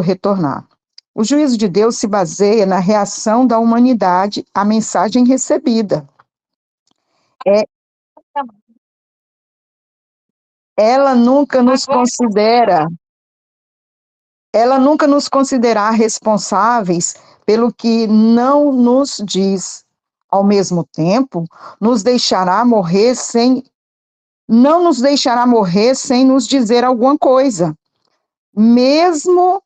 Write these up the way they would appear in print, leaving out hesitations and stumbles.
retornar. O juízo de Deus se baseia na reação da humanidade à mensagem recebida. Ela nunca nos considerará responsáveis pelo que não nos diz. Ao mesmo tempo, não nos deixará morrer sem nos dizer alguma coisa. Mesmo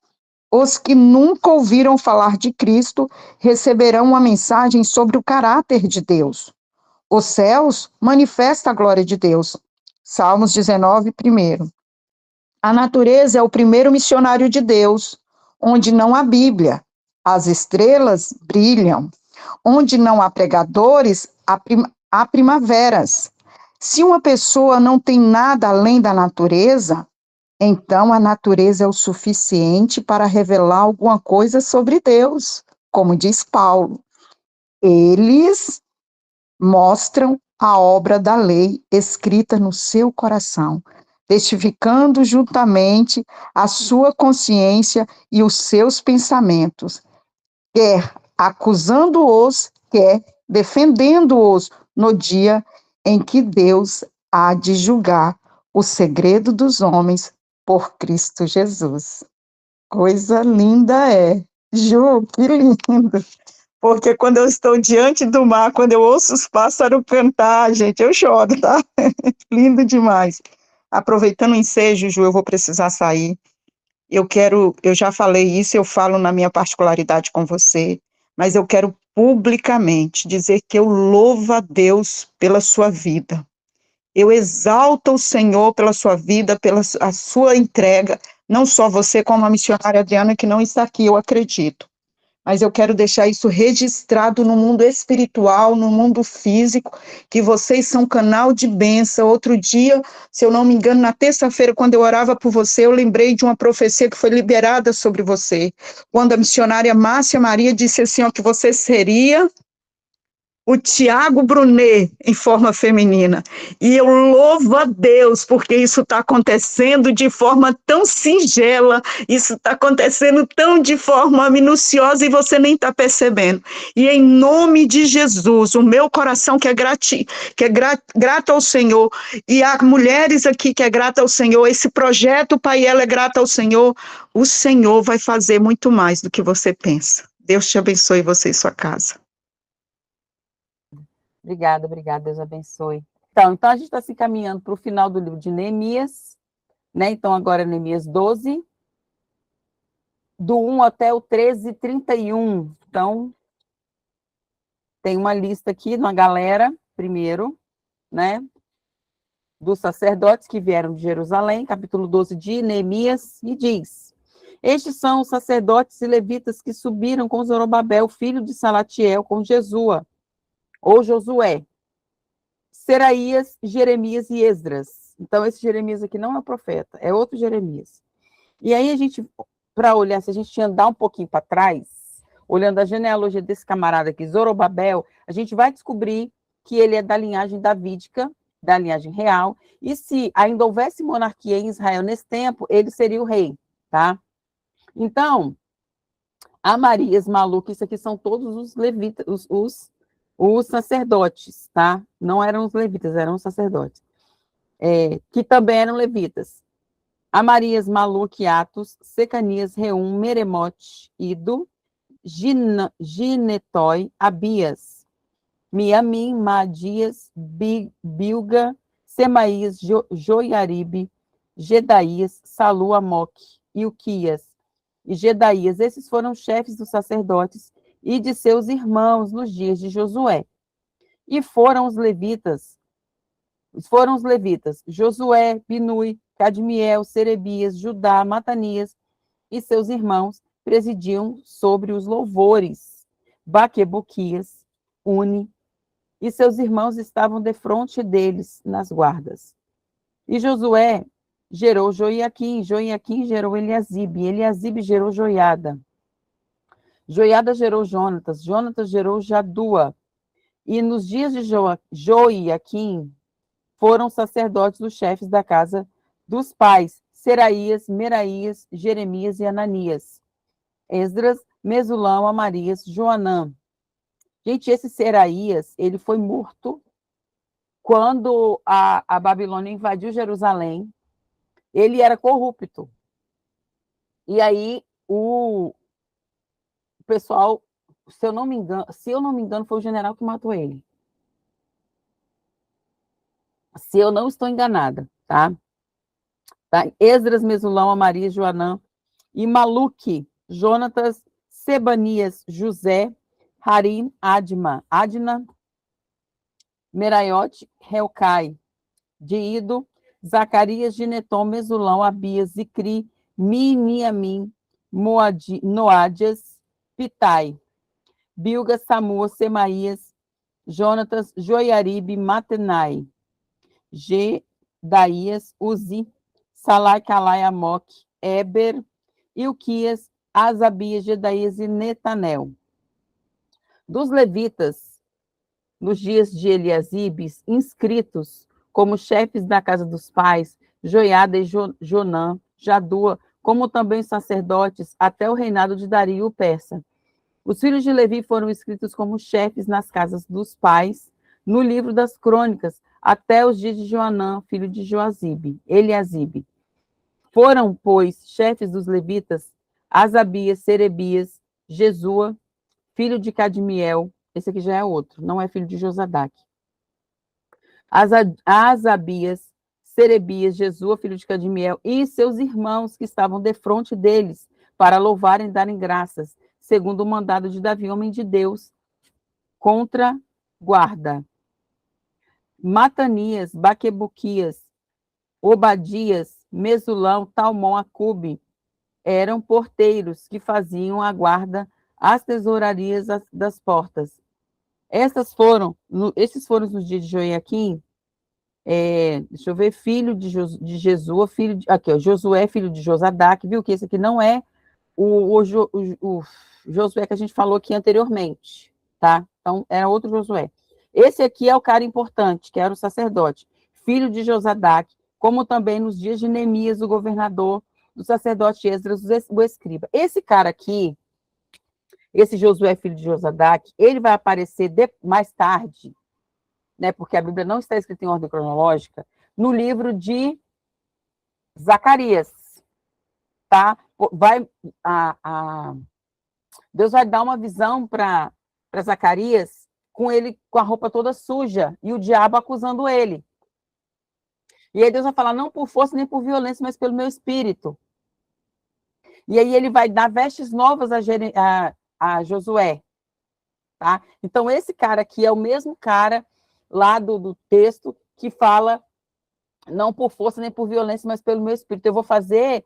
os que nunca ouviram falar de Cristo receberão uma mensagem sobre o caráter de Deus. Os céus manifestam a glória de Deus. Salmos 19, primeiro. A natureza é o primeiro missionário de Deus. Onde não há Bíblia, as estrelas brilham. Onde não há pregadores, há primaveras. Se uma pessoa não tem nada além da natureza, então a natureza é o suficiente para revelar alguma coisa sobre Deus, como diz Paulo. Eles mostram a obra da lei escrita no seu coração, testificando juntamente a sua consciência e os seus pensamentos, quer acusando-os, quer defendendo-os no dia em que Deus há de julgar o segredo dos homens por Cristo Jesus. Coisa linda é. Ju, que lindo. Porque quando eu estou diante do mar, quando eu ouço os pássaros cantar, gente, eu choro, tá? Lindo demais. Aproveitando o ensejo, Ju, eu vou precisar sair. Eu já falei isso, eu falo na minha particularidade com você, mas eu quero publicamente dizer que eu louvo a Deus pela sua vida. Eu exalto o Senhor pela sua vida, pela a sua entrega, não só você, como a missionária Adriana, que não está aqui, eu acredito. Mas eu quero deixar isso registrado no mundo espiritual, no mundo físico, que vocês são canal de bênção. Outro dia, se eu não me engano, na terça-feira, quando eu orava por você, eu lembrei de uma profecia que foi liberada sobre você. Quando a missionária Márcia Maria disse assim, ó, que você seria o Tiago Brunet em forma feminina. E eu louvo a Deus, porque isso está acontecendo de forma tão singela, isso está acontecendo tão de forma minuciosa e você nem está percebendo. E em nome de Jesus, o meu coração que é grato ao Senhor, e há mulheres aqui que é grata ao Senhor, esse projeto, Pai, ela é grata ao Senhor, o Senhor vai fazer muito mais do que você pensa. Deus te abençoe você e sua casa. Obrigada, Deus abençoe. Então a gente está se encaminhando para o final do livro de Neemias, né? Então agora é Neemias 12, do 1 até o 13, 31. Então, tem uma lista aqui, uma galera, primeiro, né? Dos sacerdotes que vieram de Jerusalém, capítulo 12 de Neemias, e diz: estes são os sacerdotes e levitas que subiram com Zorobabel, filho de Salatiel, com Jesua, ou Josué, Seraías, Jeremias e Esdras. Então, esse Jeremias aqui não é o profeta, é outro Jeremias. E aí, a gente, para olhar, se a gente andar um pouquinho para trás, olhando a genealogia desse camarada aqui, Zorobabel, a gente vai descobrir que ele é da linhagem davídica, da linhagem real, e se ainda houvesse monarquia em Israel nesse tempo, ele seria o rei, tá? Então, Amarias, Maluco, isso aqui são todos os levitas, os sacerdotes, tá? Não eram os levitas, eram os sacerdotes, que também eram levitas. Amarias, Maluque, Atos, Secanias, Reum, Meremote, Ido, Ginetói, Abias, Miamim, Madias, Bilga, Semaías, Joiaribe, Gedaías, Salu, Amoque, Ilquias e Gedaías. Esses foram chefes dos sacerdotes e de seus irmãos nos dias de Josué. E foram os levitas, Josué, Binui, Cadmiel, Serebias, Judá, Matanias e seus irmãos presidiam sobre os louvores. Baquebuquias, Uni, e seus irmãos estavam defronte deles nas guardas. E Josué gerou Joiaquim, Joiaquim gerou Eliasibe, Eliasibe gerou Joiada. Joiada gerou Jonatas, Jonatas gerou Jadua. E nos dias de Joiaquim foram sacerdotes os chefes da casa dos pais, Seraías, Meraías, Jeremias e Ananias. Esdras, Mesulão, Amarias, Joanã. Gente, esse Seraías, ele foi morto quando a Babilônia invadiu Jerusalém. Ele era corrupto. E aí o pessoal, se eu não me engano, foi o general que matou ele. Se eu não estou enganada, tá? Esdras, Mesulão, Amarias, Joanã e Maluque, Jonatas, Sebanias, José, Harim, Adna, Meraiote, Helcai, Diido, Zacarias, Gineton, Mesulão, Abias, Zicri, Miniamim, Noádias, Pitai, Bilga, Samua, Semaías, Jonatas, Joiaribe, Matenai, Gedaías, Uzi, Salai, Calai, Amok, Eber, Ilquias, Asabias, Gedaías e Netanel. Dos levitas, nos dias de Eliasibes, inscritos como chefes da casa dos pais, Joiada e Jonã, Jadua, como também os sacerdotes, até o reinado de Dario o persa. Os filhos de Levi foram escritos como chefes nas casas dos pais, no livro das crônicas, até os dias de Joanã, filho de Eliasibe. Foram, pois, chefes dos levitas, Asabias, Serebias, Jesua, filho de Cadmiel, esse aqui já é outro, não é filho de Josadac. Asabias, Serebias, Jesua, filho de Cadmiel, e seus irmãos que estavam defronte deles, para louvarem e darem graças, segundo o mandado de Davi, homem de Deus, contra guarda. Matanias, Baquebuquias, Obadias, Mesulão, Talmon, Acube, eram porteiros que faziam a guarda às tesourarias das portas. Esses foram os dias de Joiaquim, deixa eu ver, filho de Jesua, aqui, ó, Josué, filho de Josadac, viu que esse aqui não é o Josué que a gente falou aqui anteriormente, tá? Então, era outro Josué. Esse aqui é o cara importante, que era o sacerdote, filho de Josadac, como também nos dias de Neemias, o governador, do sacerdote Esdras, o escriba. Esse cara aqui, esse Josué, filho de Josadac, ele vai aparecer mais tarde, né, porque a Bíblia não está escrita em ordem cronológica, no livro de Zacarias, tá? Deus vai dar uma visão para Zacarias com ele com a roupa toda suja e o diabo acusando ele. E aí Deus vai falar, não por força nem por violência, mas pelo meu espírito. E aí ele vai dar vestes novas a Josué, tá? Então esse cara aqui é o mesmo cara lá do texto que fala, não por força nem por violência, mas pelo meu espírito. Eu vou fazer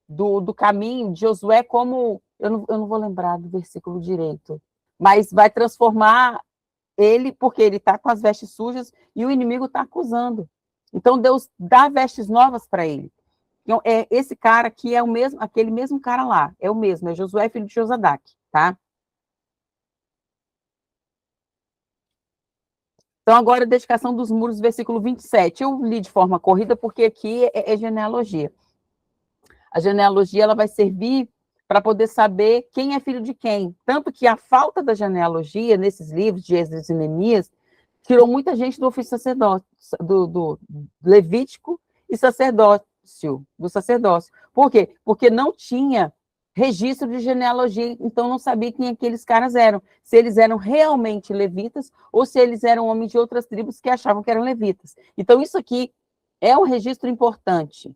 do caminho de Josué como, eu não vou lembrar do versículo direito, mas vai transformar ele, porque ele está com as vestes sujas e o inimigo está acusando. Então Deus dá vestes novas para ele. Então, esse cara aqui é o mesmo, aquele mesmo cara lá, é o mesmo, é Josué, filho de Josadac, tá? Então, agora a dedicação dos muros, versículo 27. Eu li de forma corrida, porque aqui é genealogia. A genealogia ela vai servir para poder saber quem é filho de quem. Tanto que a falta da genealogia nesses livros de Esdras e Neemias tirou muita gente do ofício sacerdócio, do levítico e do sacerdócio. Por quê? Porque não tinha registro de genealogia, então não sabia quem aqueles caras eram. Se eles eram realmente levitas ou se eles eram homens de outras tribos que achavam que eram levitas. Então, isso aqui é um registro importante.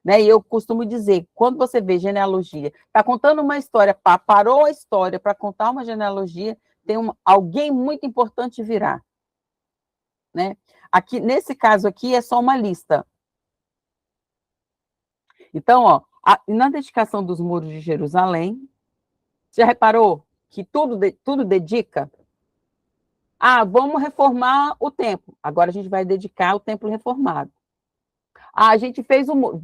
Né? E eu costumo dizer, quando você vê genealogia, está contando uma história, parou a história para contar uma genealogia, tem alguém muito importante virá. Né? Aqui, nesse caso aqui, é só uma lista. Então, ó, na dedicação dos muros de Jerusalém, você já reparou que tudo dedica? Vamos reformar o templo. Agora a gente vai dedicar o templo reformado. A gente fez o muro.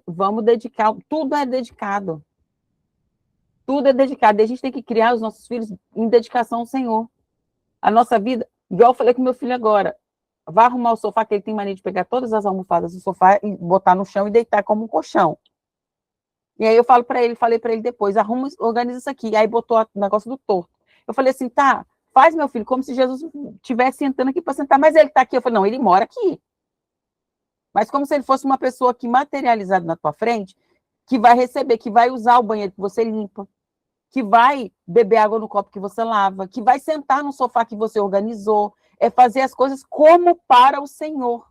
Vamos dedicar. Tudo é dedicado. Tudo é dedicado. E a gente tem que criar os nossos filhos em dedicação ao Senhor. A nossa vida, igual eu falei com meu filho agora, vai arrumar o sofá, que ele tem mania de pegar todas as almofadas do sofá e botar no chão e deitar como um colchão. E aí falei para ele depois, arruma, organiza isso aqui. Aí botou o negócio do torto. Eu falei assim, tá, faz, meu filho, como se Jesus estivesse sentando aqui para sentar, mas ele está aqui. Eu falei, não, ele mora aqui. Mas como se ele fosse uma pessoa aqui materializada na tua frente, que vai receber, que vai usar o banheiro que você limpa, que vai beber água no copo que você lava, que vai sentar no sofá que você organizou, é fazer as coisas como para o Senhor.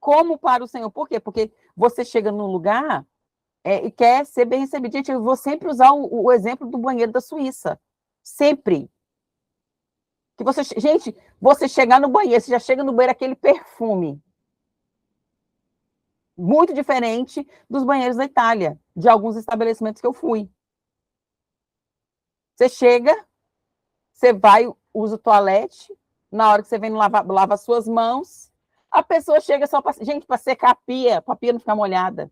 Como para o Senhor. Por quê? Porque você chega num lugar e quer ser bem recebido. Gente, eu vou sempre usar o exemplo do banheiro da Suíça. Sempre. Que você, gente, você chegar no banheiro, você já chega no banheiro aquele perfume. Muito diferente dos banheiros da Itália, de alguns estabelecimentos que eu fui. Você chega, você vai, usa o toalete, na hora que você vem lava as suas mãos, a pessoa chega só para, gente, para secar para a pia não ficar molhada.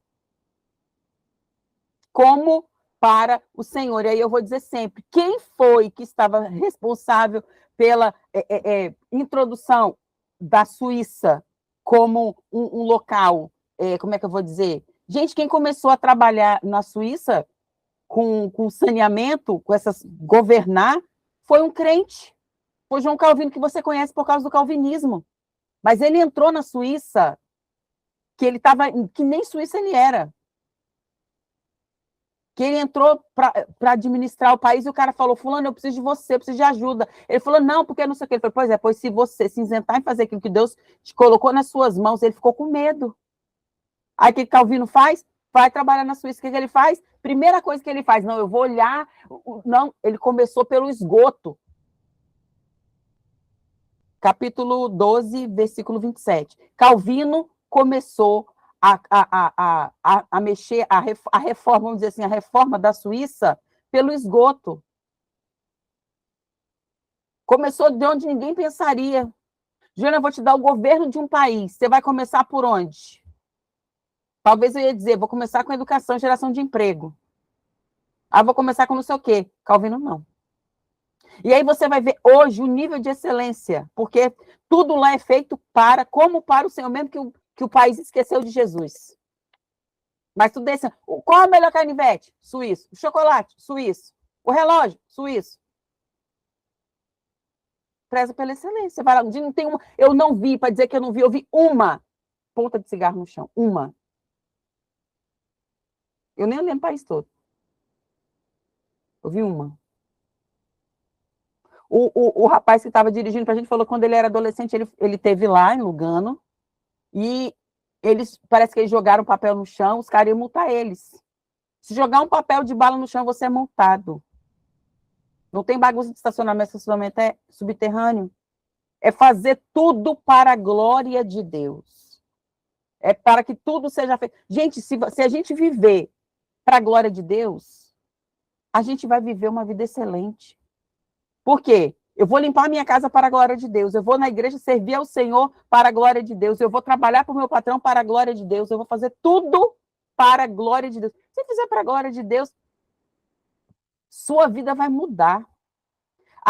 Como para o Senhor. E aí eu vou dizer sempre, quem foi que estava responsável pela introdução da Suíça como um local, como é que eu vou dizer? Gente, quem começou a trabalhar na Suíça com saneamento, com essas governar, foi um crente, foi João Calvino, que você conhece por causa do calvinismo. Mas ele entrou na Suíça, que nem Suíça ele era. Que ele entrou para administrar o país e o cara falou, fulano, eu preciso de você, eu preciso de ajuda. Ele falou, não, porque não sei o que. Ele falou, pois se você se isentar em fazer aquilo que Deus te colocou nas suas mãos, ele ficou com medo. Aí o que Calvino faz? Vai trabalhar na Suíça. O que ele faz? Primeira coisa que ele faz, não, eu vou olhar. Não, ele começou pelo esgoto. Capítulo 12, versículo 27. Calvino começou a mexer, a reforma, vamos dizer assim, a reforma da Suíça pelo esgoto. Começou de onde ninguém pensaria. Júlia, eu vou te dar o governo de um país. Você vai começar por onde? Talvez eu ia dizer, vou começar com educação e geração de emprego. Ah, vou começar com não sei o quê. Calvino, não. E aí você vai ver hoje o nível de excelência, porque tudo lá é feito como para o Senhor, mesmo que o país esqueceu de Jesus. Mas tudo é assim. Qual é o melhor canivete? Suíço. O chocolate? Suíço. O relógio? Suíço. Preza pela excelência. Vai lá, não tem uma, eu não vi, para dizer que eu vi uma ponta de cigarro no chão. Uma. Eu nem lembro o país todo. Eu vi uma. O rapaz que estava dirigindo para a gente falou que quando ele era adolescente, ele teve lá em Lugano, e parece que eles jogaram papel no chão, os caras iam multar eles. Se jogar um papel de bala no chão, você é multado. Não tem bagunça de estacionamento é subterrâneo. É fazer tudo para a glória de Deus. É para que tudo seja feito. Gente, se a gente viver para a glória de Deus, a gente vai viver uma vida excelente. Por quê? Eu vou limpar a minha casa para a glória de Deus. Eu vou na igreja servir ao Senhor para a glória de Deus. Eu vou trabalhar para o meu patrão para a glória de Deus. Eu vou fazer tudo para a glória de Deus. Se fizer para a glória de Deus, sua vida vai mudar.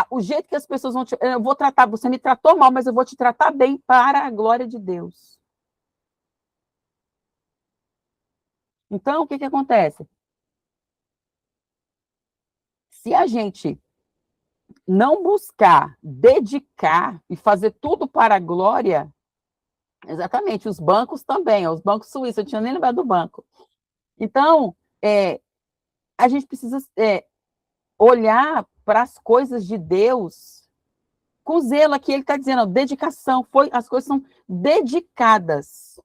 O jeito que as pessoas vão te... Eu vou tratar, você me tratou mal, mas eu vou te tratar bem para a glória de Deus. Então, o que acontece? Se a gente não buscar, dedicar e fazer tudo para a glória, exatamente, os bancos também, os bancos suíços, eu tinha nem lembrado do banco. Então, a gente precisa olhar para as coisas de Deus com zelo. Aqui ele está dizendo, ó, dedicação, as coisas são dedicadas,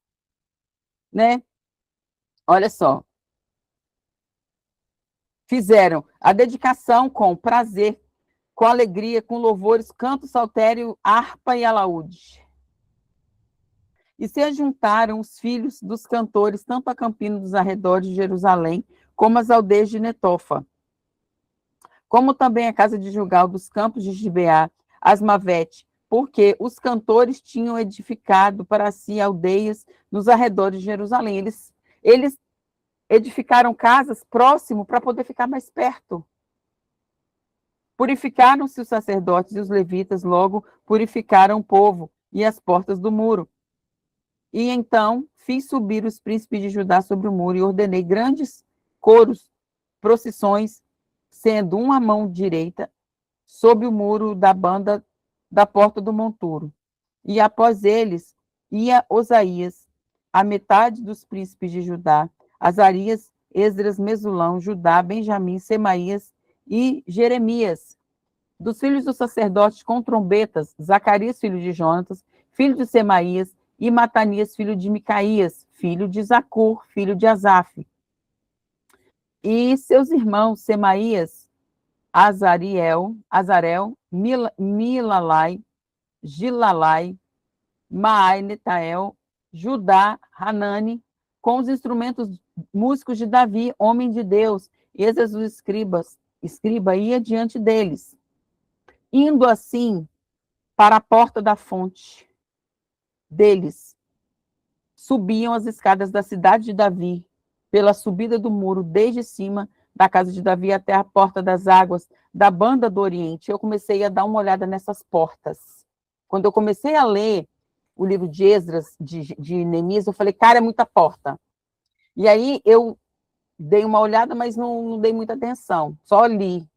né? Olha só. Fizeram a dedicação com prazer, com alegria, com louvores, canto, saltério, harpa e alaúde. E se ajuntaram os filhos dos cantores, tanto a campina dos arredores de Jerusalém, como as aldeias de Netofa, como também a casa de Gilgal dos campos de Gibeá, Asmavete, porque os cantores tinham edificado para si aldeias nos arredores de Jerusalém. Eles edificaram casas próximo para poder ficar mais perto. Purificaram-se os sacerdotes e os levitas, logo purificaram o povo e as portas do muro. E então fiz subir os príncipes de Judá sobre o muro e ordenei grandes coros, procissões, sendo uma à mão direita sob o muro da banda da porta do monturo. E após eles ia Osaías, a metade dos príncipes de Judá, Azarias, Esdras, Mesulão, Judá, Benjamim, Semaías e Jeremias. Dos filhos dos sacerdotes com trombetas, Zacarias, filho de Jonatas, filho de Semaías, e Matanias, filho de Micaías, filho de Zacur, filho de Asaf. E seus irmãos, Semaías, Azarel, Milalai, Gilalai, Maai, Netael, Judá, Hanani, com os instrumentos músicos de Davi, homem de Deus, Esdras os escriba ia diante deles. Indo assim para a porta da fonte deles, subiam as escadas da cidade de Davi, pela subida do muro, desde cima da casa de Davi até a porta das águas, da banda do Oriente. Eu comecei a dar uma olhada nessas portas. Quando eu comecei a ler o livro de Esdras, de Neemias, eu falei, cara, é muita porta. E aí eu dei uma olhada, mas não dei muita atenção, só li.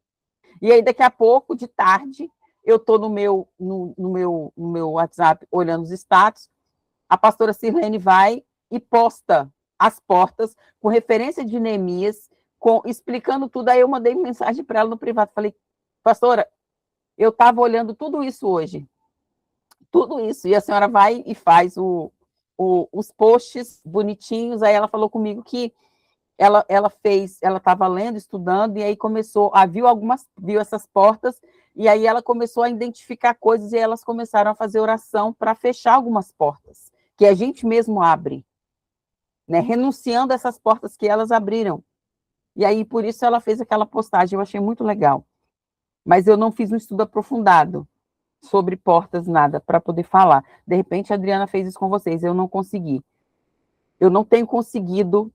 E aí, daqui a pouco, de tarde, eu estou no meu WhatsApp olhando os status, a pastora Sirlene vai e posta as portas com referência de Neemias, explicando tudo. Aí eu mandei mensagem para ela no privado, falei, pastora, eu estava olhando tudo isso hoje, tudo isso, e a senhora vai e faz os posts bonitinhos. Aí ela falou comigo que ela estava lendo, estudando, e aí viu essas portas, e aí ela começou a identificar coisas, e elas começaram a fazer oração para fechar algumas portas, que a gente mesmo abre, né, renunciando a essas portas que elas abriram. E aí, por isso, ela fez aquela postagem, eu achei muito legal. Mas eu não fiz um estudo aprofundado sobre portas, nada, para poder falar. De repente, a Adriana fez isso com vocês, eu não consegui. Eu não tenho conseguido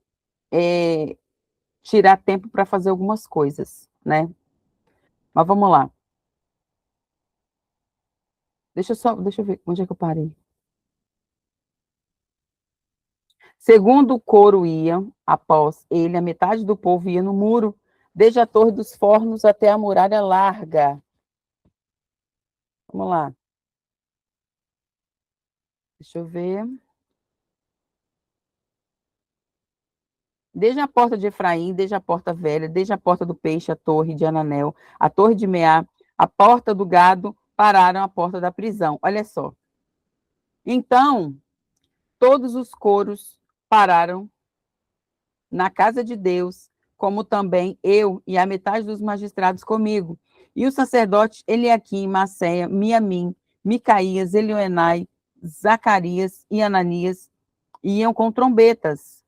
tirar tempo para fazer algumas coisas, né? Mas vamos lá. Deixa eu ver, onde é que eu parei? Segundo o coro ia, após ele, a metade do povo ia no muro, desde a Torre dos Fornos até a muralha larga. Vamos lá. Deixa eu ver. Desde a porta de Efraim, desde a porta velha, desde a porta do peixe, a torre de Ananel, a torre de Meá, a porta do gado, pararam a porta da prisão. Olha só. Então, todos os coros pararam na casa de Deus, como também eu e a metade dos magistrados comigo. E os sacerdotes Eliaquim, Maceia, Miamim, Micaías, Elioenai, Zacarias e Ananias iam com trombetas,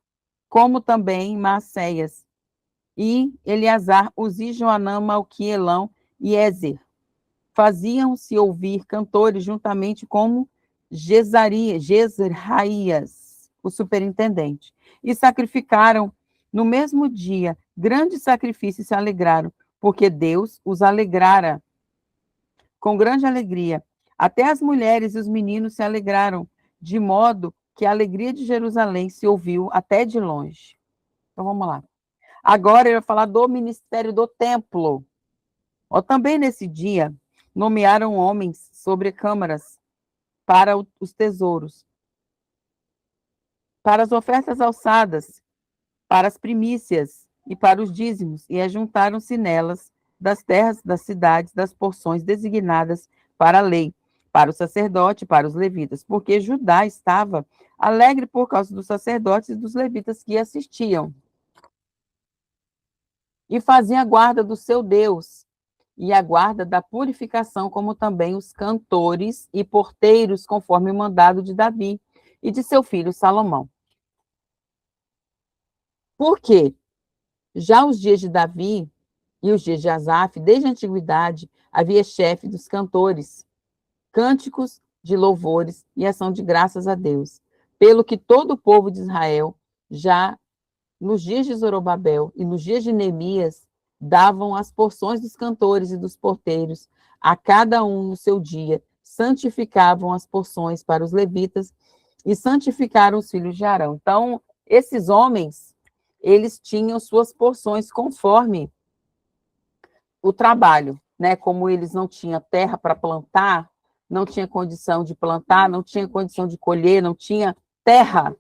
como também Maceias, e Eleazar, Uzi, Joanã, Malquielão e Ezer. Faziam-se ouvir cantores juntamente com Jezraías, o superintendente, e sacrificaram no mesmo dia grande sacrifício e se alegraram, porque Deus os alegrara com grande alegria. Até as mulheres e os meninos se alegraram, de modo que a alegria de Jerusalém se ouviu até de longe. Então vamos lá. Agora eu vou falar do ministério do templo. Também nesse dia, nomearam homens sobre câmaras para os tesouros, para as ofertas alçadas, para as primícias e para os dízimos, e ajuntaram-se nelas das terras das cidades, das porções designadas para a lei, para o sacerdote, para os levitas, porque Judá estava alegre por causa dos sacerdotes e dos levitas que assistiam. E faziam a guarda do seu Deus, e a guarda da purificação, como também os cantores e porteiros, conforme o mandado de Davi e de seu filho Salomão. Por quê? Já os dias de Davi e os dias de Asaf, desde a antiguidade, havia chefe dos cantores, cânticos de louvores e ação de graças a Deus, pelo que todo o povo de Israel, já nos dias de Zorobabel e nos dias de Neemias, davam as porções dos cantores e dos porteiros, a cada um no seu dia, santificavam as porções para os levitas e santificaram os filhos de Arão. Então, esses homens, eles tinham suas porções conforme o trabalho, né? Como eles não tinham terra para plantar, não tinha condição de plantar, não tinha condição de colher, não tinha terra.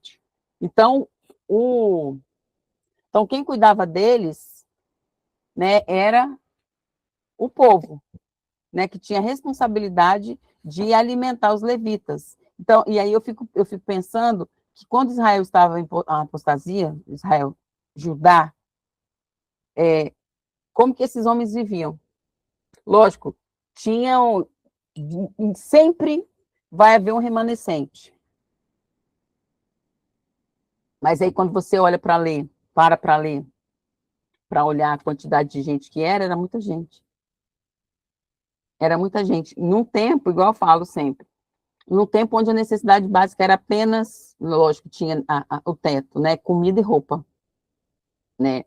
Então, então quem cuidava deles, né, era o povo, né, que tinha a responsabilidade de alimentar os levitas. Então, e aí eu fico pensando que quando Israel estava em apostasia, Israel, Judá, como que esses homens viviam? Lógico, tinham, sempre vai haver um remanescente. Mas aí quando você olha para ler, para ler, para olhar a quantidade de gente que era muita gente. Era muita gente. Num tempo, igual eu falo sempre, num tempo onde a necessidade básica era apenas, lógico, tinha o teto, né? Comida e roupa, né?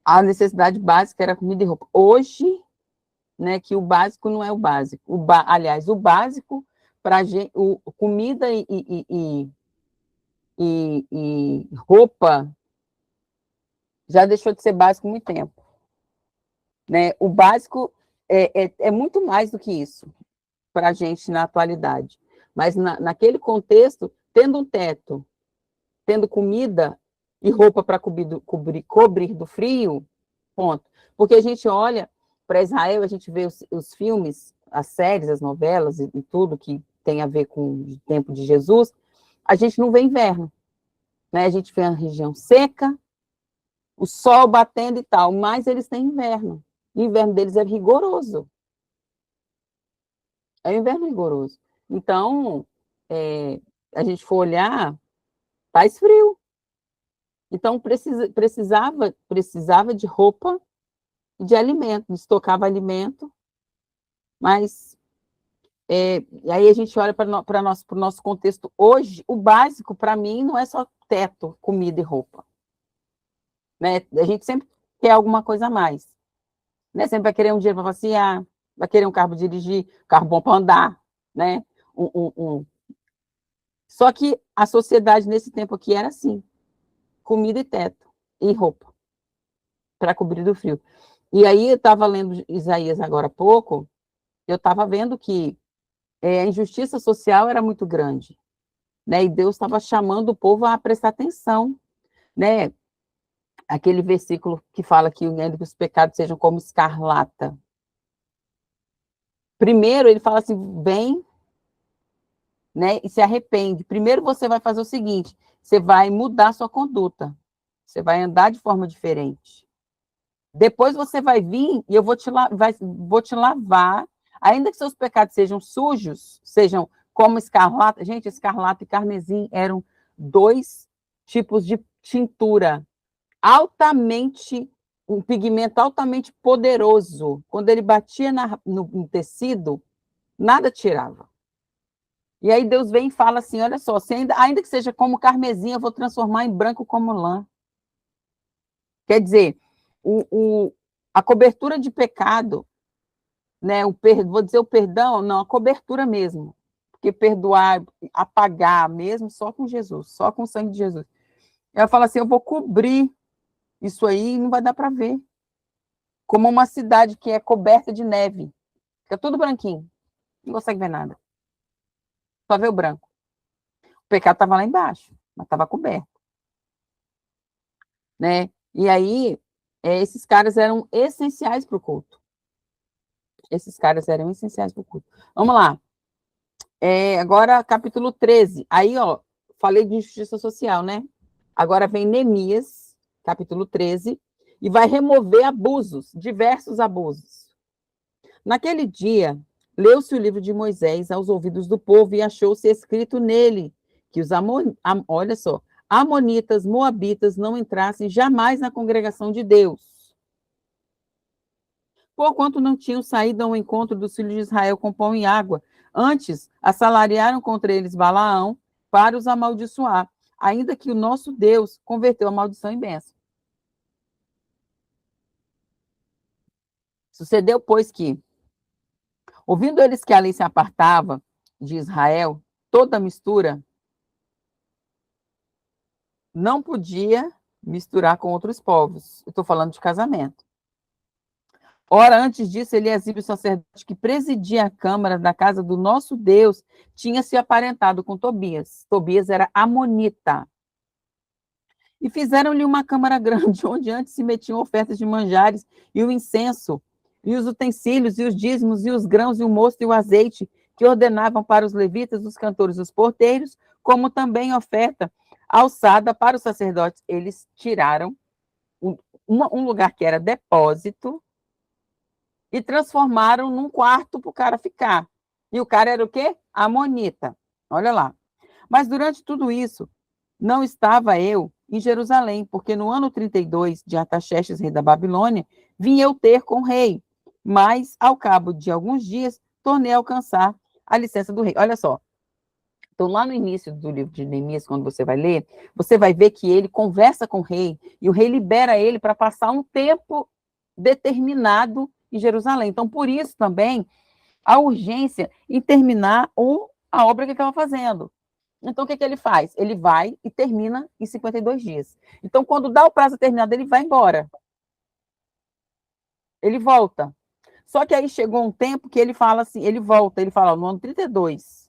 A necessidade básica era comida e roupa. Hoje, né, que o básico não é o básico. Aliás, o básico para comida e roupa já deixou de ser básico há muito tempo, né? O básico é muito mais do que isso para a gente na atualidade. Mas naquele contexto, tendo um teto, tendo comida e roupa para cobrir do frio, ponto. Porque a gente olha para Israel, a gente vê os filmes, as séries, as novelas e tudo que tem a ver com o tempo de Jesus, a gente não vê inverno, né? A gente vê uma região seca, o sol batendo e tal, mas eles têm inverno. O inverno deles é rigoroso. É um inverno rigoroso. Então, a gente for olhar, faz frio. Então, precisava de roupa e de alimento, estocava alimento, mas aí a gente olha para o nosso contexto hoje, o básico para mim não é só teto, comida e roupa. Né? A gente sempre quer alguma coisa a mais. Né? Sempre vai querer um dinheiro para passear, vai querer um carro para dirigir, um carro bom para andar, né? Só que a sociedade nesse tempo aqui era assim, comida e teto, e roupa, para cobrir do frio. E aí eu estava lendo Isaías agora há pouco, eu estava vendo que a injustiça social era muito grande, né? E Deus estava chamando o povo a prestar atenção, né? Aquele versículo que fala que os pecados sejam como escarlata. Primeiro ele fala assim, vem, né? E se arrepende. Primeiro você vai fazer o seguinte, você vai mudar sua conduta, você vai andar de forma diferente. Depois você vai vir e eu vou te lavar, ainda que seus pecados sejam sujos, sejam como escarlata. Gente, escarlata e carmesim eram dois tipos de tintura um pigmento altamente poderoso. Quando ele batia no tecido, nada tirava. E aí Deus vem e fala assim, olha só, ainda que seja como carmesim, eu vou transformar em branco como lã. Quer dizer, a cobertura de pecado, né? Vou dizer o perdão, não, a cobertura mesmo. Porque perdoar, apagar mesmo, só com Jesus, só com o sangue de Jesus. Ela fala assim: eu vou cobrir isso aí e não vai dar para ver. Como uma cidade que é coberta de neve. Fica tudo branquinho. Não consegue ver nada. Só vê o branco. O pecado estava lá embaixo, mas estava coberto. Né? E aí, esses caras eram essenciais para o culto. Esses caras eram essenciais para o culto. Vamos lá. Agora, capítulo 13. Aí, ó, falei de justiça social, né? Agora vem Neemias, capítulo 13, e vai remover abusos, diversos abusos. Naquele dia, leu-se o livro de Moisés aos ouvidos do povo e achou-se escrito nele que olha só, amonitas, moabitas não entrassem jamais na congregação de Deus. Porquanto não tinham saído ao encontro dos filhos de Israel com pão e água. Antes, assalariaram contra eles Balaão para os amaldiçoar, ainda que o nosso Deus converteu a maldição em bênção. Sucedeu, pois, que, ouvindo eles que a lei se apartava de Israel, toda a mistura, não podia misturar com outros povos. Eu estou falando de casamento. Ora, antes disso, Eliasibe, o sacerdote que presidia a câmara da casa do nosso Deus, tinha se aparentado com Tobias. Tobias era amonita. E fizeram-lhe uma câmara grande, onde antes se metiam ofertas de manjares, e o incenso, e os utensílios, e os dízimos, e os grãos, e o mosto, e o azeite, que ordenavam para os levitas, os cantores, os porteiros, como também oferta alçada para os sacerdotes. Eles tiraram um lugar que era depósito, e transformaram num quarto para o cara ficar. E o cara era o quê? Amonita. Olha lá. Mas durante tudo isso, não estava eu em Jerusalém, porque no ano 32 de Artaxerxes, rei da Babilônia, vim eu ter com o rei. Mas, ao cabo de alguns dias, tornei a alcançar a licença do rei. Olha só. Então, lá no início do livro de Neemias, quando você vai ler, você vai ver que ele conversa com o rei, e o rei libera ele para passar um tempo determinado em Jerusalém. Então, por isso também, a urgência em terminar a obra que ele estava fazendo. Então, o que ele faz? Ele vai e termina em 52 dias. Então, quando dá o prazo terminado, ele vai embora. Ele volta. Só que aí chegou um tempo que ele fala assim, ele volta, ele fala, no ano 32,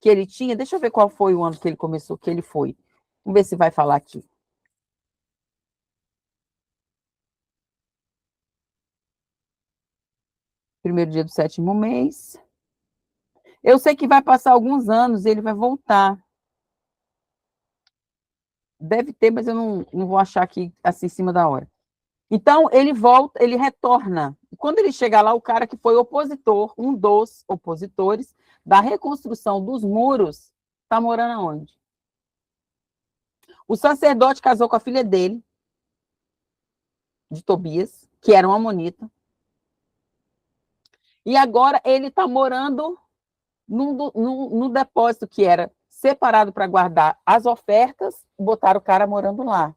que ele tinha, deixa eu ver qual foi o ano que ele começou, que ele foi. Vamos ver se vai falar aqui. Primeiro dia do 7º mês. Eu sei que vai passar alguns anos e ele vai voltar. Deve ter, mas eu não vou achar aqui assim em cima da hora. Então, ele volta, ele retorna. Quando ele chega lá, o cara que foi opositor, um dos opositores da reconstrução dos muros, está morando aonde? O sacerdote casou com a filha dele, de Tobias, que era uma amonita. E agora ele está morando num depósito que era separado para guardar as ofertas, botaram o cara morando lá.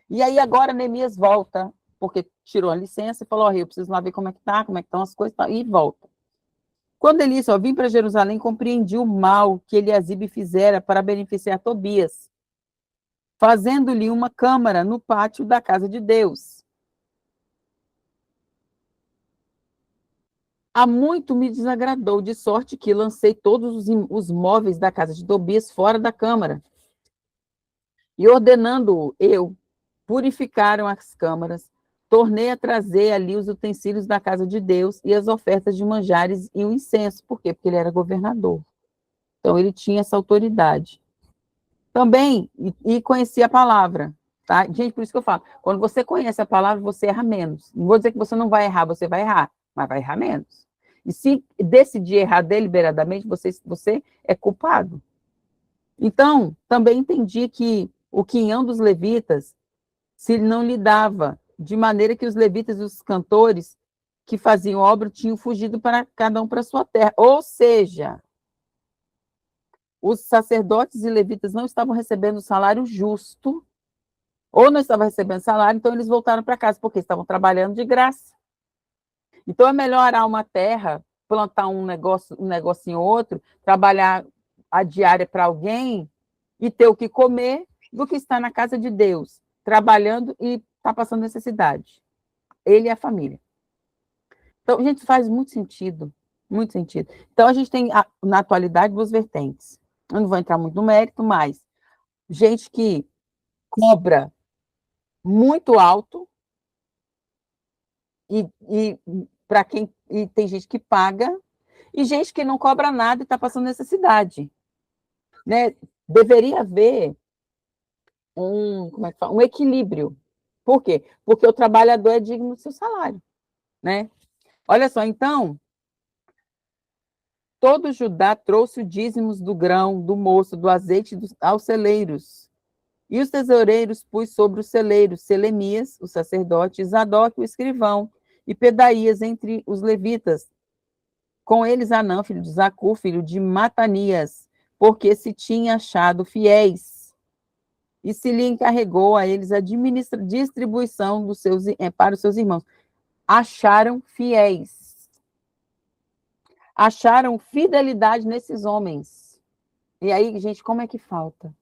E aí agora Neemias volta, porque tirou a licença e falou, oh, eu preciso lá ver como é que tá, como é que estão as coisas, e volta. Quando ele disse, vim para Jerusalém, compreendi o mal que Eliasibe fizera para beneficiar Tobias, fazendo-lhe uma câmara no pátio da casa de Deus. Há muito me desagradou, de sorte que lancei todos os móveis da casa de Tobias fora da câmara. E ordenando eu, purificaram as câmaras, tornei a trazer ali os utensílios da casa de Deus e as ofertas de manjares e o incenso. Por quê? Porque ele era governador. Então, ele tinha essa autoridade. Também, e conhecia a palavra. Tá? Gente, por isso que eu falo, quando você conhece a palavra, você erra menos. Não vou dizer que você não vai errar, você vai errar, mas vai errar menos. E se decidir errar deliberadamente, você é culpado. Então, também entendi que o quinhão dos levitas se não lhe dava, de maneira que os levitas e os cantores que faziam obra tinham fugido para cada um para sua terra. Ou seja, os sacerdotes e levitas não estavam recebendo o salário justo, ou não estavam recebendo salário, então eles voltaram para casa, porque estavam trabalhando de graça. Então é melhor arar uma terra, plantar um negocinho outro, trabalhar a diária para alguém e ter o que comer, do que estar na casa de Deus, trabalhando e está passando necessidade. Ele e a família. Então, gente, faz muito sentido. Muito sentido. Então, a gente tem, na atualidade, duas vertentes. Eu não vou entrar muito no mérito, mas gente que cobra muito alto e para quem e tem gente que paga e gente que não cobra nada e está passando necessidade, né? Deveria haver como é que fala? Um equilíbrio. Por quê? Porque o trabalhador é digno do seu salário, né? Olha só, então, todo Judá trouxe o dízimos do grão, do moço, do azeite aos celeiros. E os tesoureiros pus sobre os celeiros Selemias, o sacerdote, Zadok, o escrivão, e Pedaías entre os levitas. Com eles Anã, filho de Zacur, filho de Matanias, porque se tinha achado fiéis. E se lhe encarregou a eles a distribuição para os seus irmãos. Acharam fiéis. Acharam fidelidade nesses homens. E aí, gente, como é que falta?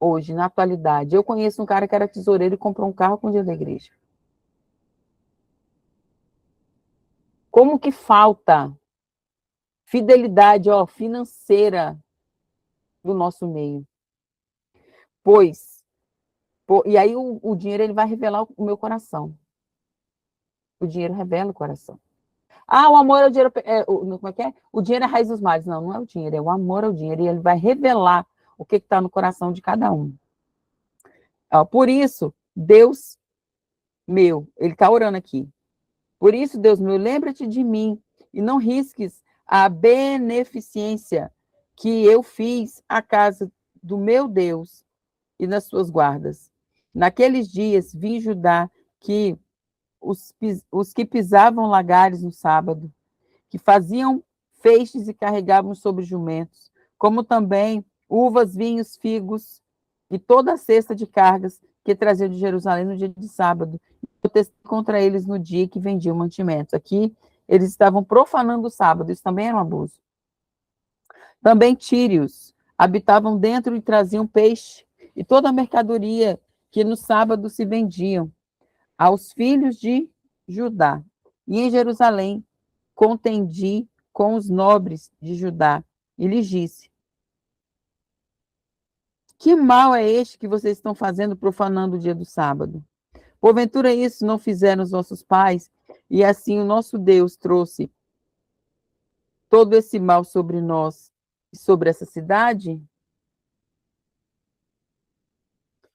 hoje, na atualidade. Eu conheço um cara que era tesoureiro e comprou um carro com o dia da igreja. Como que falta fidelidade, financeira do nosso meio? E aí o dinheiro ele vai revelar o meu coração. O dinheiro revela o coração. O amor é o dinheiro. Como é que é? O dinheiro é a raiz dos males. Não, não é o dinheiro, é o amor ao dinheiro. E ele vai revelar o que está no coração de cada um. Por isso, Deus meu, ele está orando aqui. Por isso, Deus meu, lembra-te de mim e não risques a beneficência que eu fiz à casa do meu Deus e nas suas guardas. Naqueles dias vi em Judá que os que pisavam lagares no sábado, que faziam feixes e carregavam sobre jumentos, como também uvas, vinhos, figos e toda a cesta de cargas que traziam de Jerusalém no dia de sábado. Eu testei contra eles no dia que vendiam mantimentos. Aqui, eles estavam profanando o sábado, isso também era um abuso. Também tírios habitavam dentro e traziam peixe e toda a mercadoria que no sábado se vendiam aos filhos de Judá. E em Jerusalém contendi com os nobres de Judá e lhes disse: que mal é este que vocês estão fazendo profanando o dia do sábado? Porventura isso não fizeram os nossos pais, e assim o nosso Deus trouxe todo esse mal sobre nós e sobre essa cidade?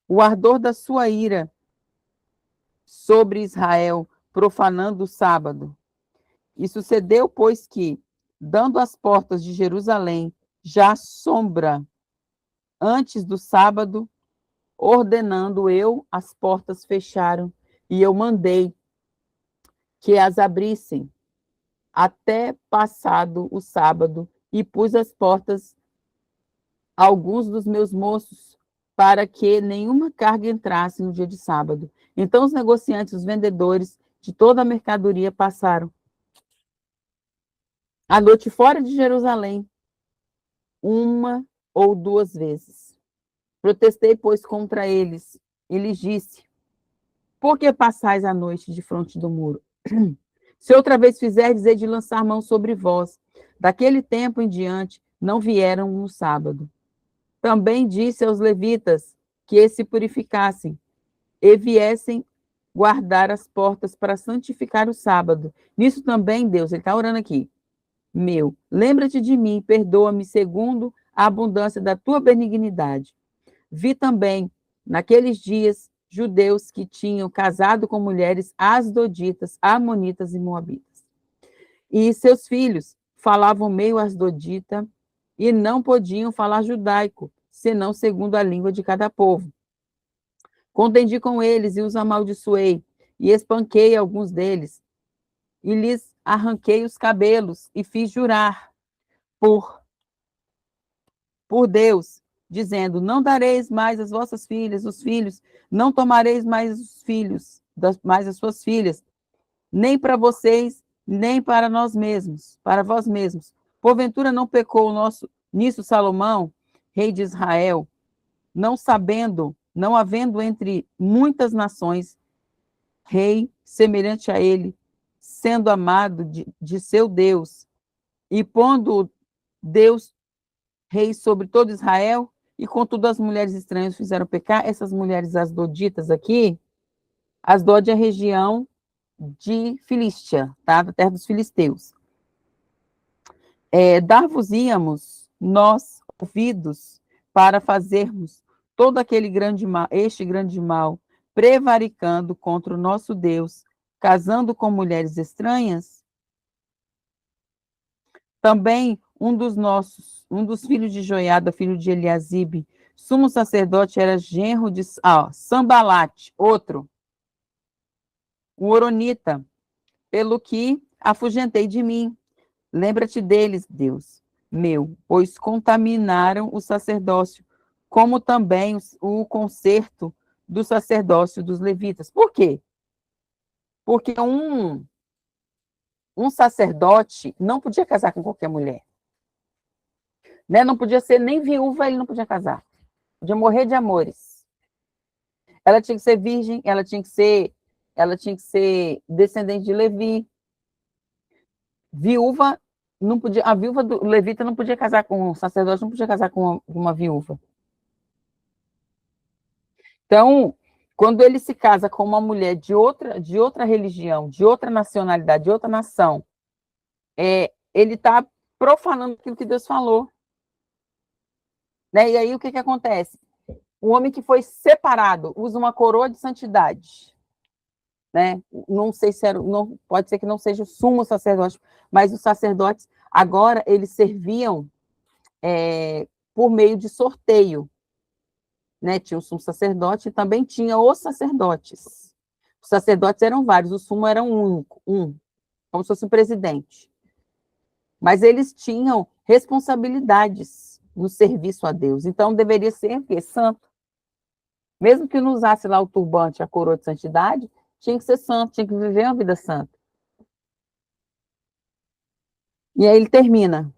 O ardor da sua ira sobre Israel, profanando o sábado. E sucedeu, pois, que, dando as portas de Jerusalém já sombra antes do sábado, ordenando eu, as portas fecharam, e eu mandei que as abrissem até passado o sábado, e pus as portas a alguns dos meus moços, para que nenhuma carga entrasse no dia de sábado. Então os negociantes, os vendedores de toda a mercadoria passaram a noite fora de Jerusalém, uma ou duas vezes. Protestei, pois, contra eles, e lhes disse: por que passais a noite de fronte do muro? Se outra vez fizerdes, hei de lançar mão sobre vós. Daquele tempo em diante, não vieram no sábado. Também disse aos levitas que se purificassem e viessem guardar as portas para santificar o sábado. Nisso também, Deus, ele está orando aqui, meu, lembra-te de mim, perdoa-me segundo a abundância da tua benignidade. Vi também, naqueles dias, judeus que tinham casado com mulheres asdoditas, amonitas e moabitas. E seus filhos falavam meio asdodita e não podiam falar judaico, senão segundo a língua de cada povo. Contendi com eles e os amaldiçoei, e espanquei alguns deles, e lhes arranquei os cabelos, e fiz jurar por Deus, dizendo: não dareis mais as vossas filhas, os filhos, não tomareis mais os filhos, mais as suas filhas, nem para vocês, nem para nós mesmos, para vós mesmos. Porventura não pecou nisso Salomão, rei de Israel, não sabendo, não havendo entre muitas nações rei semelhante a ele, sendo amado de seu Deus, e pondo Deus rei sobre todo Israel, e contudo as mulheres estranhas fizeram pecar. Essas mulheres asdoditas aqui, Asdod é a região de Filístia, tá? Da terra dos filisteus. Dar-vos-íamos nós ouvidos para fazermos todo aquele grande mal, este grande mal, prevaricando contra o nosso Deus, casando com mulheres estranhas? Também um dos filhos de Joiada, filho de Eliasibe, sumo sacerdote, era genro de Sambalate, outro, um horonita, pelo que afugentei de mim. Lembra-te deles, Deus meu, pois contaminaram o sacerdócio, como também o concerto do sacerdócio dos levitas. Por quê? Porque um sacerdote não podia casar com qualquer mulher. Né? Não podia ser nem viúva, ele não podia casar. de morrer de amores. Ela tinha que ser virgem, ela tinha que ser descendente de Levi. Viúva não podia, a viúva do levita não podia casar com o sacerdote, não podia casar com uma viúva. Então, quando ele se casa com uma mulher de outra religião, de outra nacionalidade, de outra nação, ele está profanando aquilo que Deus falou. Né? E aí o que acontece? O homem que foi separado usa uma coroa de santidade. Né? Não sei se era, não, pode ser que não seja o sumo sacerdote, mas os sacerdotes agora eles serviam por meio de sorteio. Né? Tinha o sumo sacerdote e também tinha os sacerdotes. Os sacerdotes eram vários, o sumo era um único, como se fosse o presidente. Mas eles tinham responsabilidades no serviço a Deus. Então, deveria ser o quê? Santo. Mesmo que não usasse lá o turbante, a coroa de santidade, tinha que ser santo, tinha que viver uma vida santa. E aí ele termina.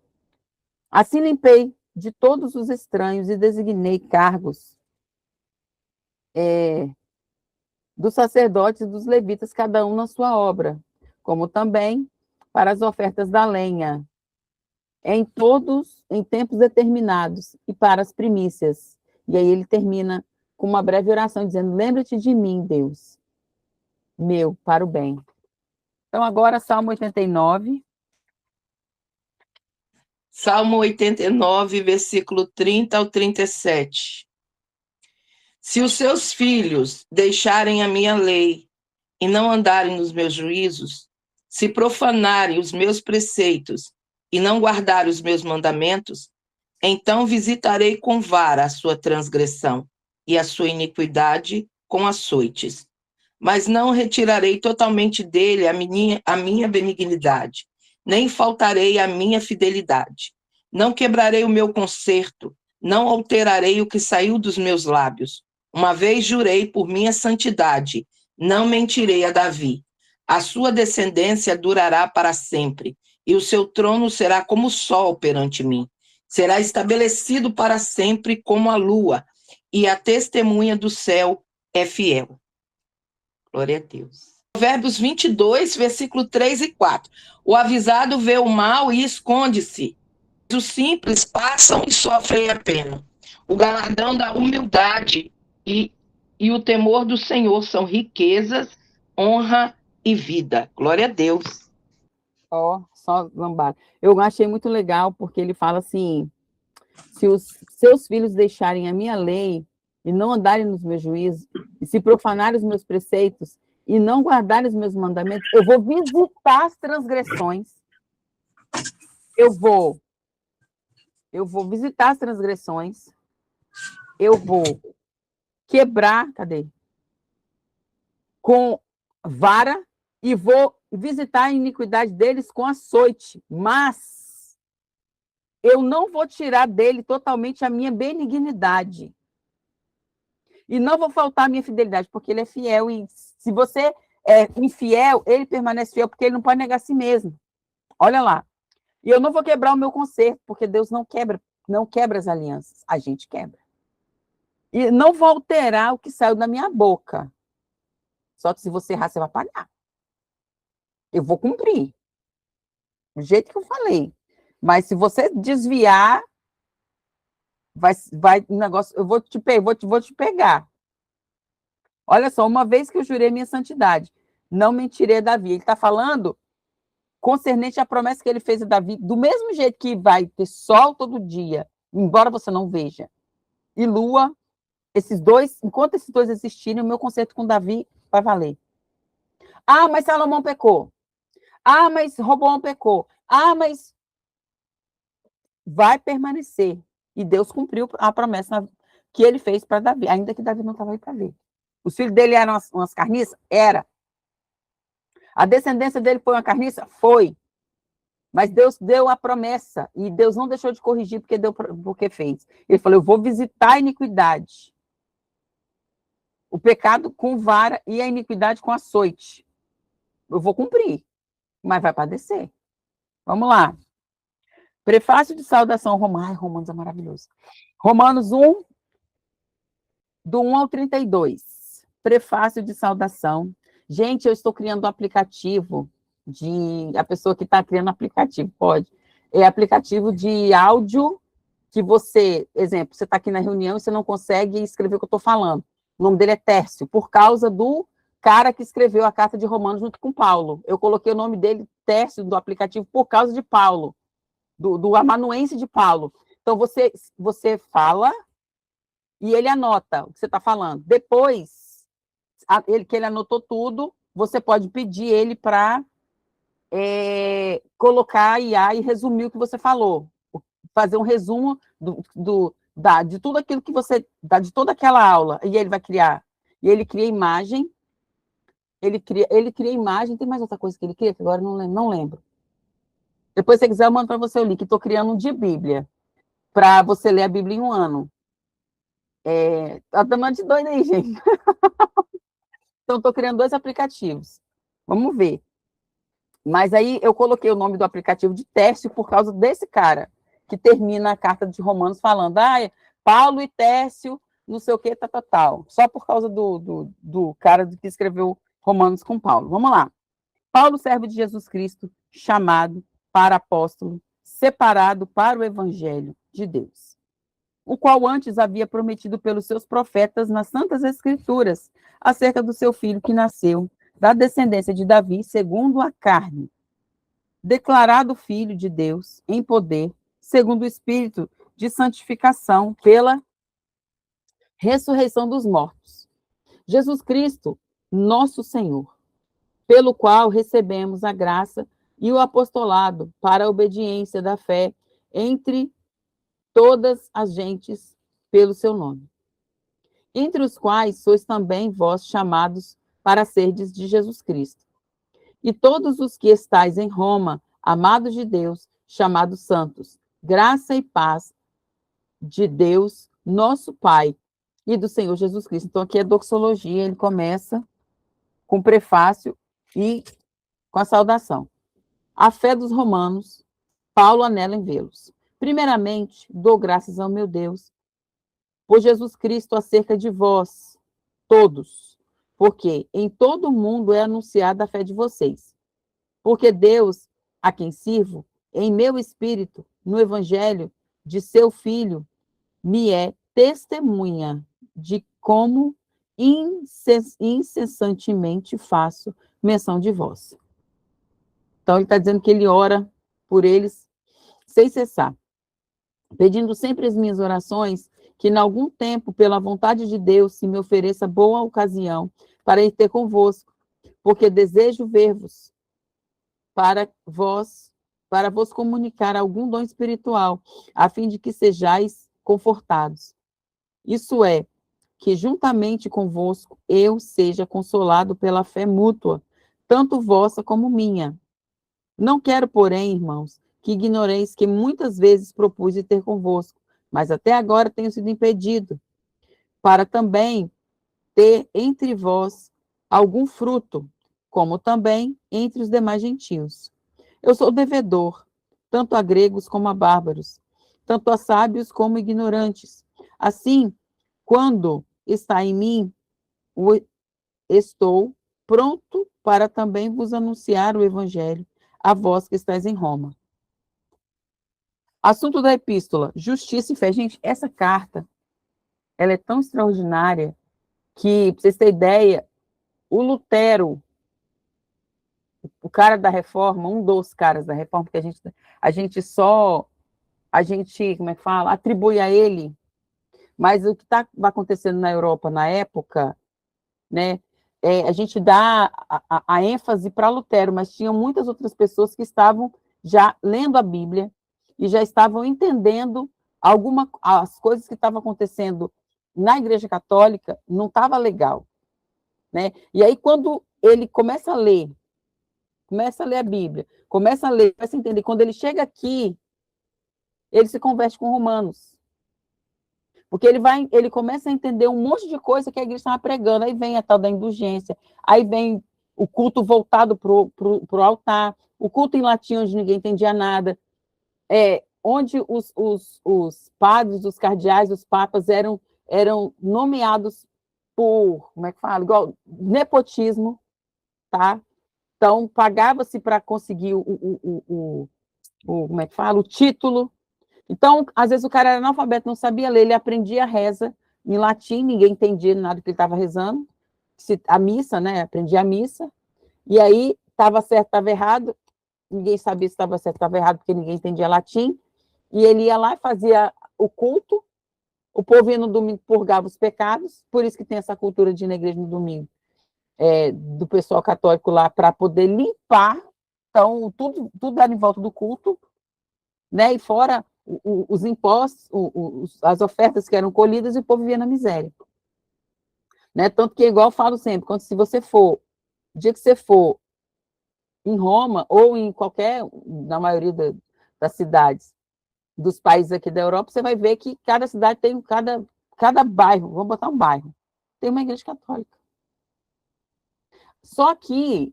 Assim limpei de todos os estranhos e designei cargos dos sacerdotes e dos levitas, cada um na sua obra, como também para as ofertas da lenha, em tempos determinados, e para as primícias. E aí ele termina com uma breve oração, dizendo, lembra-te de mim, Deus, meu, para o bem. Então, agora, Salmo 89. Salmo 89, versículo 30 ao 37. Se os seus filhos deixarem a minha lei e não andarem nos meus juízos, se profanarem os meus preceitos e não guardarem os meus mandamentos, então visitarei com vara a sua transgressão e a sua iniquidade com açoites. Mas não retirarei totalmente dele a minha benignidade, nem faltarei a minha fidelidade. Não quebrarei o meu concerto, não alterarei o que saiu dos meus lábios. Uma vez jurei por minha santidade, não mentirei a Davi. A sua descendência durará para sempre, e o seu trono será como o sol perante mim. Será estabelecido para sempre como a lua, e a testemunha do céu é fiel. Glória a Deus. Provérbios 22, versículo 3 e 4. O avisado vê o mal e esconde-se. Os simples passam e sofrem a pena. O galardão da humildade e o temor do Senhor são riquezas, honra e vida. Glória a Deus. Só lambada. Eu achei muito legal, porque ele fala assim, se os seus filhos deixarem a minha lei e não andarem nos meus juízos, e se profanarem os meus preceitos e não guardarem os meus mandamentos, eu vou visitar as transgressões. Eu vou visitar as transgressões. Eu vou quebrar, com vara e vou visitar a iniquidade deles com açoite, mas eu não vou tirar dele totalmente a minha benignidade. E não vou faltar a minha fidelidade, porque ele é fiel. E se você é infiel, ele permanece fiel, porque ele não pode negar a si mesmo. Olha lá. E eu não vou quebrar o meu conserto, porque Deus não quebra as alianças. A gente quebra. E não vou alterar o que saiu da minha boca. Só que se você errar, você vai pagar. Eu vou cumprir. Do jeito que eu falei. Mas se você desviar, vai um negócio, eu vou te pegar. Olha só, uma vez que eu jurei minha santidade, não mentirei a Davi. Ele está falando concernente à promessa que ele fez a Davi, do mesmo jeito que vai ter sol todo dia, embora você não veja, e lua, enquanto esses dois existirem, o meu concerto com Davi vai valer. Ah, mas Salomão pecou. Ah, mas Roboão pecou. Ah, mas vai permanecer. E Deus cumpriu a promessa que ele fez para Davi, ainda que Davi não estava aí para ver. Os filhos dele eram umas carniças? Era. A descendência dele foi uma carniça? Foi. Mas Deus deu a promessa, e Deus não deixou de corrigir porque fez. Ele falou, eu vou visitar a iniquidade. O pecado com vara e a iniquidade com açoite. Eu vou cumprir, mas vai padecer. Vamos lá. Prefácio de saudação romana. Ai, Romanos é maravilhoso. Romanos 1, do 1 ao 32. Prefácio de saudação. Gente, eu estou criando um aplicativo a pessoa que está criando aplicativo, pode. É aplicativo de áudio que você, exemplo, você está aqui na reunião e você não consegue escrever o que eu estou falando. O nome dele é Tércio, por causa do cara que escreveu a carta de Romanos junto com Paulo. Eu coloquei o nome dele, Tércio, do aplicativo, por causa de Paulo, do amanuense de Paulo. Então, você fala e ele anota o que você está falando. Depois, que ele anotou tudo, você pode pedir ele para colocar a IA e resumir o que você falou. Fazer um resumo de tudo aquilo que você... de toda aquela aula. E ele vai criar. E ele cria imagem. Ele cria imagem. Tem mais outra coisa que ele cria, que agora não lembro. Depois, se você quiser, eu mando para você o link. Estou criando um de Bíblia, para você ler a Bíblia em um ano. Tá dando de doido aí, gente. Então, estou criando 2 aplicativos. Vamos ver. Mas aí eu coloquei o nome do aplicativo de Tércio por causa desse cara, que termina a carta de Romanos falando, Paulo e Tércio, não sei o que, tal. Só por causa do cara que escreveu Romanos com Paulo. Vamos lá. Paulo, servo de Jesus Cristo, chamado para apóstolo, separado para o evangelho de Deus, o qual antes havia prometido pelos seus profetas nas Santas Escrituras, acerca do seu filho que nasceu da descendência de Davi, segundo a carne, declarado filho de Deus em poder, segundo o Espírito de santificação, pela ressurreição dos mortos. Jesus Cristo, nosso Senhor, pelo qual recebemos a graça e o apostolado para a obediência da fé entre todas as gentes pelo seu nome, entre os quais sois também vós chamados para serdes de Jesus Cristo. E todos os que estáis em Roma, amados de Deus, chamados santos, graça e paz de Deus, nosso Pai, e do Senhor Jesus Cristo. Então, aqui é doxologia, ele começa com o prefácio e com a saudação. A fé dos romanos, Paulo anela em vê-los. Primeiramente, dou graças ao meu Deus, por Jesus Cristo acerca de vós, todos, porque em todo o mundo é anunciada a fé de vocês. Porque Deus, a quem sirvo, em meu espírito, no evangelho de seu Filho, me é testemunha de como incessantemente faço menção de vós. Então, ele está dizendo que ele ora por eles sem cessar, pedindo sempre as minhas orações, que em algum tempo, pela vontade de Deus, se me ofereça boa ocasião para ir ter convosco, porque desejo ver-vos, para vos comunicar algum dom espiritual, a fim de que sejais confortados. Isso é, que juntamente convosco eu seja consolado pela fé mútua, tanto vossa como minha. Não quero, porém, irmãos, que ignoreis que muitas vezes propus de ter convosco, mas até agora tenho sido impedido, para também ter entre vós algum fruto, como também entre os demais gentios. Eu sou devedor, tanto a gregos como a bárbaros, tanto a sábios como ignorantes. Assim, quando está em mim, estou pronto para também vos anunciar o evangelho, a vós que estáis em Roma. Assunto da epístola, justiça e fé. Gente, essa carta, ela é tão extraordinária que, para vocês terem ideia, o Lutero, o cara da reforma, um dos caras da reforma, porque a gente, como é que fala, atribui a ele, mas o que estava acontecendo na Europa na época, né, a gente dá a ênfase para Lutero, mas tinham muitas outras pessoas que estavam já lendo a Bíblia e já estavam entendendo as coisas que estavam acontecendo na Igreja Católica, não estava legal, né? E aí, quando ele começa a ler a Bíblia, começa a entender, quando ele chega aqui, ele se converte com Romanos. Porque ele começa a entender um monte de coisa que a igreja estava pregando. Aí vem a tal da indulgência, aí vem o culto voltado para o altar, o culto em latim, onde ninguém entendia nada, onde os padres, os cardeais, os papas eram eram nomeados por, como é que fala? Igual, nepotismo, tá? Então, pagava-se para conseguir como é que fala? O título. Então, às vezes o cara era analfabeto, não sabia ler, ele aprendia a reza em latim, ninguém entendia nada que ele estava rezando, a missa, né? Aprendia a missa, e aí estava certo, estava errado, ninguém sabia se estava certo, estava errado, porque ninguém entendia latim, e ele ia lá e fazia o culto, o povo ia no domingo, purgava os pecados, por isso que tem essa cultura de ir na igreja no domingo, do pessoal católico lá, para poder limpar, então, tudo era em volta do culto, né? E fora os impostos, as ofertas que eram colhidas, e o povo vivia na miséria. Né? Tanto que, igual eu falo sempre, se você for, o dia que você for em Roma, ou em qualquer, na maioria das cidades, dos países aqui da Europa, você vai ver que cada cidade tem, cada bairro, vamos botar um bairro, tem uma igreja católica. Só que,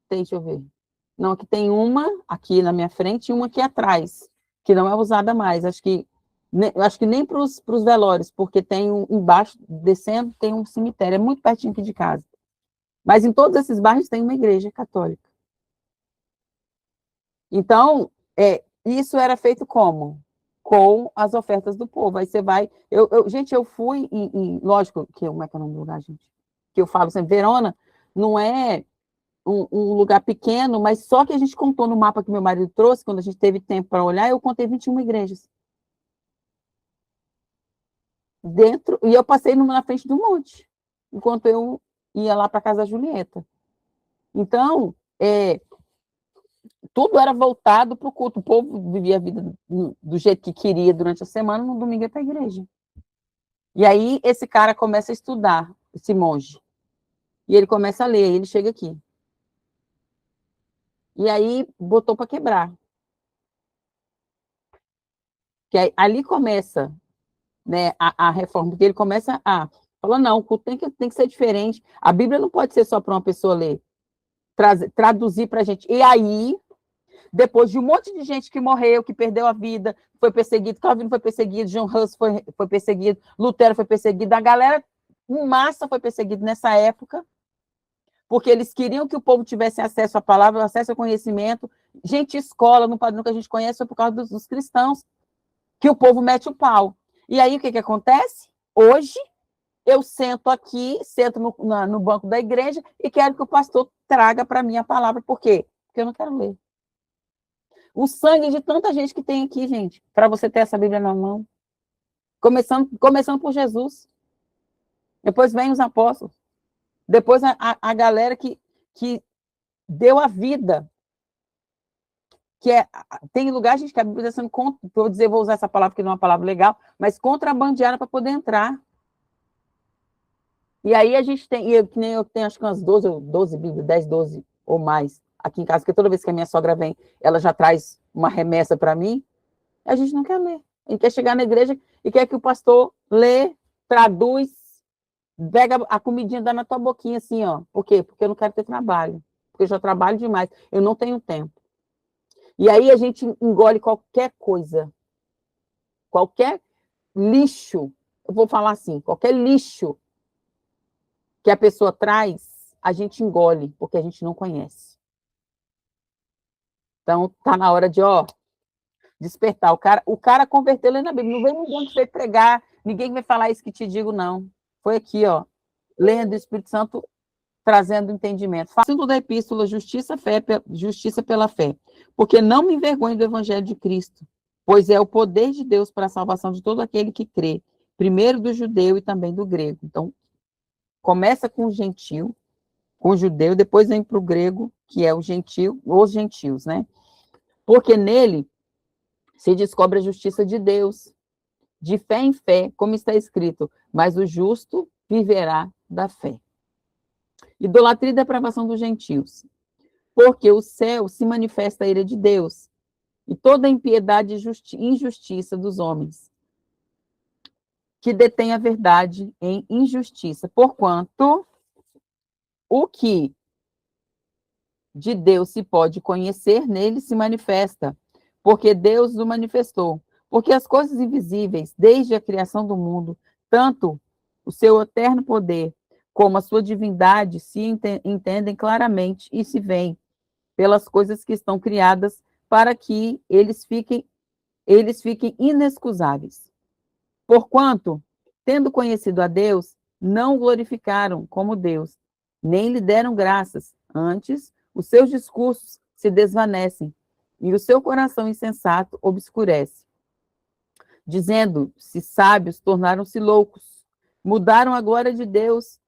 deixa eu ver, não, aqui tem uma aqui na minha frente e uma aqui atrás, que não é usada mais, acho que nem para os velórios, porque tem embaixo, descendo, tem um cemitério, é muito pertinho aqui de casa. Mas em todos esses bairros tem uma igreja católica. Então, isso era feito como? Com as ofertas do povo. Aí você vai... gente, eu fui lógico, como é que é o nome do lugar, gente? Que eu falo sempre, Verona não é um lugar pequeno, mas só que a gente contou no mapa que meu marido trouxe, quando a gente teve tempo para olhar, eu contei 21 igrejas. E eu passei na frente do monte, enquanto eu ia lá para casa da Julieta. Então, tudo era voltado para o culto. O povo vivia a vida do jeito que queria durante a semana, no domingo ia para a igreja. E aí, esse cara começa a estudar, esse monge. E ele começa a ler, ele chega aqui. E aí, botou para quebrar. Que aí, ali começa, né, a reforma, porque ele começa a falar, não, o culto tem que ser diferente. A Bíblia não pode ser só para uma pessoa ler. Traduzir para a gente. E aí, depois de um monte de gente que morreu, que perdeu a vida, foi perseguido, Calvino foi perseguido, John Hus foi perseguido, Lutero foi perseguido, a galera em massa foi perseguida nessa época, porque eles queriam que o povo tivesse acesso à palavra, acesso ao conhecimento. Gente, escola, no padrão que a gente conhece, foi por causa dos cristãos, que o povo mete o pau. E aí, o que acontece? Hoje, eu sento aqui, sento no banco da igreja e quero que o pastor traga para mim a palavra. Por quê? Porque eu não quero ler. O sangue de tanta gente que tem aqui, gente, para você ter essa Bíblia na mão. Começando por Jesus. Depois vem os apóstolos. Depois a galera que deu a vida. Tem lugar, gente, que a Bíblia está sendo, vou usar essa palavra, que não é uma palavra legal, mas contrabandeada para poder entrar. E aí a gente tem, que nem eu tenho acho que umas 12 Bíblias, 10, 12 ou mais aqui em casa, porque toda vez que a minha sogra vem, ela já traz uma remessa para mim, a gente não quer ler. A gente quer chegar na igreja e quer que o pastor lê, traduz, pega a comidinha, dá na tua boquinha assim, ó. Por quê? Porque eu não quero ter trabalho. Porque eu já trabalho demais. Eu não tenho tempo. E aí a gente engole qualquer coisa. Qualquer lixo. Eu vou falar assim, qualquer lixo que a pessoa traz, a gente engole, porque a gente não conhece. Então, tá na hora de, despertar. O cara converteu lendo a Bíblia. Não vem ninguém que foi pregar, ninguém vai falar isso que te digo, não. Foi aqui, lendo o Espírito Santo, trazendo entendimento. Assunto da epístola, justiça pela fé. Porque não me envergonho do evangelho de Cristo, pois é o poder de Deus para a salvação de todo aquele que crê, primeiro do judeu e também do grego. Então, começa com o gentil, com o judeu, depois vem para o grego, que é o gentil, os gentios, né? Porque nele se descobre a justiça de Deus, de fé em fé, como está escrito, mas o justo viverá da fé. Idolatria e depravação dos gentios, porque o céu se manifesta a ira de Deus, e toda a impiedade e injustiça dos homens, que detém a verdade em injustiça, porquanto o que de Deus se pode conhecer, nele se manifesta, porque Deus o manifestou. Porque as coisas invisíveis, desde a criação do mundo, tanto o seu eterno poder como a sua divindade se entendem claramente e se veem pelas coisas que estão criadas para que eles fiquem inexcusáveis. Porquanto, tendo conhecido a Deus, não o glorificaram como Deus, nem lhe deram graças. Antes, os seus discursos se desvanecem e o seu coração insensato obscurece. Dizendo-se sábios, tornaram-se loucos. Mudaram a glória de Deus,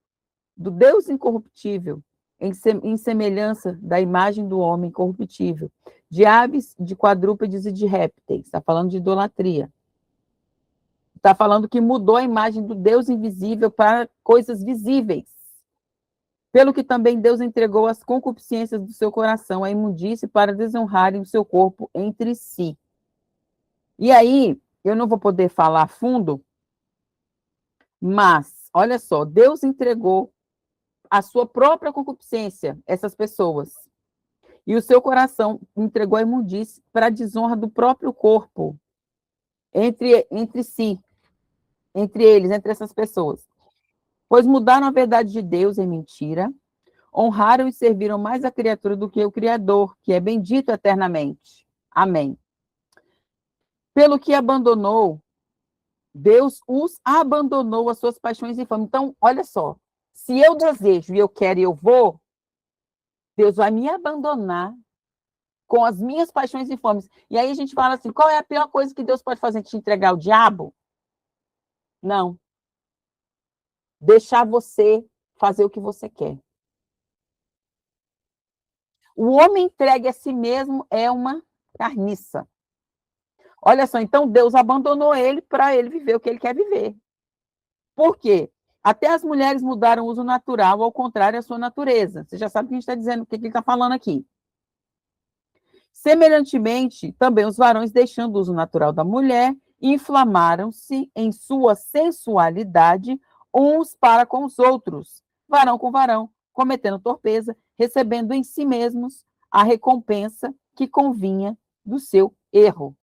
do Deus incorruptível, em semelhança da imagem do homem corruptível, de aves, de quadrúpedes e de répteis. Está falando de idolatria. Está falando que mudou a imagem do Deus invisível para coisas visíveis. Pelo que também Deus entregou as concupiscências do seu coração, a imundície, para desonrarem o seu corpo entre si. E aí, eu não vou poder falar a fundo, mas, olha só, Deus entregou a sua própria concupiscência, essas pessoas. E o seu coração entregou a imundície para a desonra do próprio corpo, entre si, entre eles, entre essas pessoas. Pois mudaram a verdade de Deus em mentira, honraram e serviram mais a criatura do que o Criador, que é bendito eternamente. Amém. Pelo que abandonou, Deus os abandonou as suas paixões infames. Então, olha só, se eu desejo e eu quero e eu vou, Deus vai me abandonar com as minhas paixões infames. E aí a gente fala assim, qual é a pior coisa que Deus pode fazer? Te entregar ao diabo? Não. Deixar você fazer o que você quer. O homem entregue a si mesmo é uma carniça. Olha só, então Deus abandonou ele para ele viver o que ele quer viver. Por quê? Até as mulheres mudaram o uso natural, ao contrário à sua natureza. Você já sabe o que a gente está dizendo, o que ele está falando aqui. Semelhantemente, também os varões, deixando o uso natural da mulher, inflamaram-se em sua sensualidade uns para com os outros, varão com varão, cometendo torpeza, recebendo em si mesmos a recompensa que convinha do seu erro.